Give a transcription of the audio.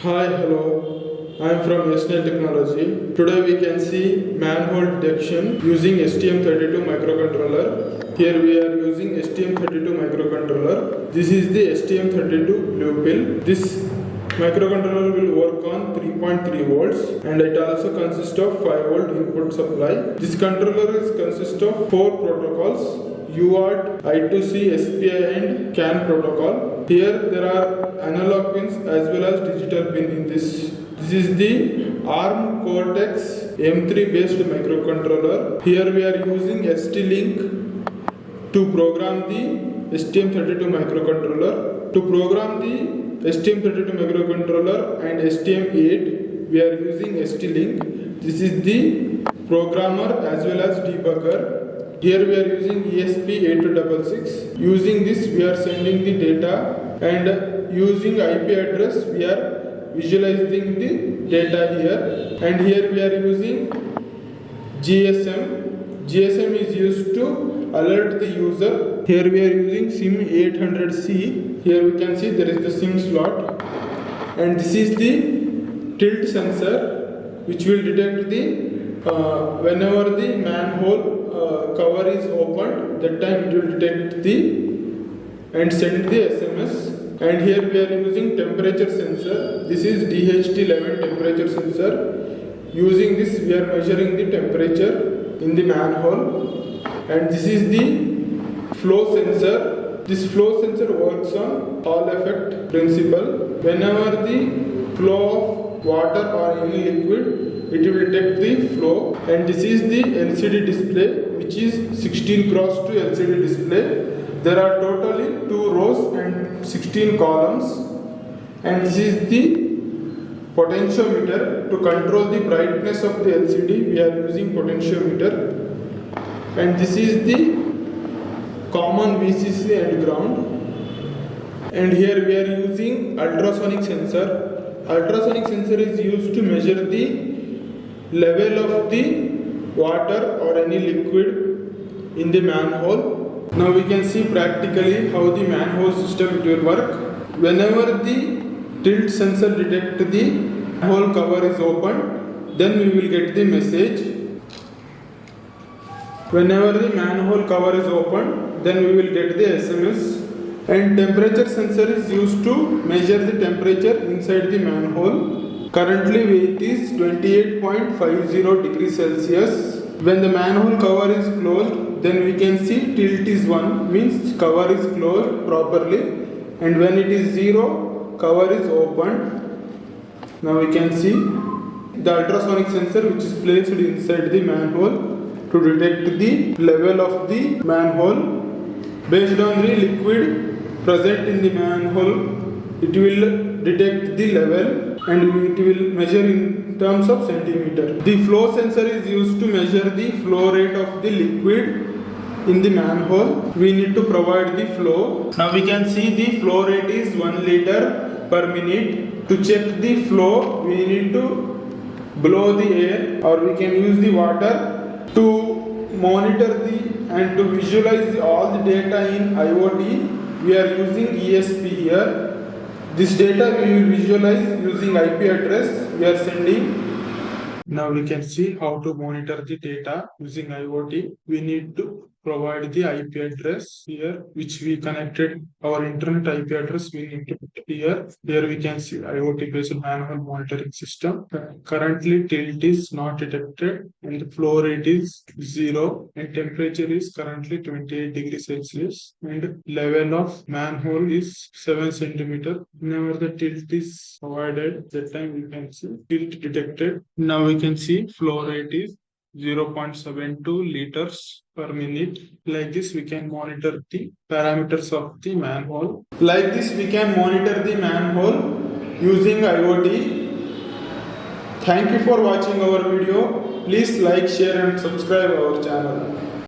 Hi, hello. I am from Aislyn Technology. Today we can see manhole detection using STM32 microcontroller. Here we are using STM32 microcontroller. This is the STM32 blue pill. This microcontroller will work on 3.3 volts and it also consists of 5 volt input supply. This controller consists of 4 protocols: UART, I2C, SPI and CAN protocol. Here there are analog pins as well as digital pin in this. This is the ARM Cortex M3 based microcontroller. Here we are using ST-Link to program the STM32 microcontroller. To program the STM32 microcontroller and STM8, we are using ST-Link. This is the programmer as well as debugger. Here we are using ESP8266. Using this we are sending the data, and using IP address we are visualizing the data here. And here we are using GSM. GSM is used to alert the user. Here we are using SIM800C. Here we can see there is the SIM slot. And this is the tilt sensor which will detect the whenever the manhole cover is opened, that time it will detect and send the SMS. And here we are using temperature sensor. This is DHT11 temperature sensor. Using this we are measuring the temperature in the manhole. And this is the flow sensor. This flow sensor works on Hall effect principle. Whenever the flow of water or any liquid, it will detect the flow. And this is the LCD display, which is 16 cross 2 LCD display. There are totally 2 rows and 16 columns. And this is the potentiometer. To control the brightness of the LCD, we are using potentiometer. And this is the common VCC and ground. And here we are using ultrasonic sensor. Ultrasonic sensor is used to measure the level of the water or any liquid in the manhole. Now we can see practically how the manhole system will work. Whenever the tilt sensor detects the manhole cover is open, then we will get the message. Whenever the manhole cover is open, then we will get the SMS. And temperature sensor is used to measure the temperature inside the manhole. Currently it is 28.50 degrees Celsius. When the manhole cover is closed, then we can see tilt is 1, means cover is closed properly. And when it is 0, cover is opened. Now we can see the ultrasonic sensor which is placed inside the manhole to detect the level of the manhole. Based on the liquid present in the manhole, it will detect the level and it will measure in terms of centimeter. The flow sensor is used to measure the flow rate of the liquid in the manhole. We need to provide the flow. Now we can see the flow rate is 1 liter per minute. To check the flow, we need to blow the air, or we can use the water. To monitor and to visualize all the data in IoT, we are using ESP here. This data we will visualize using IP address we are sending. Now we can see how to monitor the data using IoT. We need to provide the IP address here, which we connected our internet IP address. We need to put here. Here we can see IoT based manhole monitoring system. Currently tilt is not detected and the flow rate is 0 and temperature is currently 28 degrees Celsius and level of manhole is 7 centimeter. Whenever the tilt is provided, that time we can see tilt detected. Now we can see flow rate is 0.72 liters per minute. Like this we can monitor the parameters of the manhole. Like this we can monitor the manhole using IoT. Thank you for watching our video. Please like, share and subscribe our channel.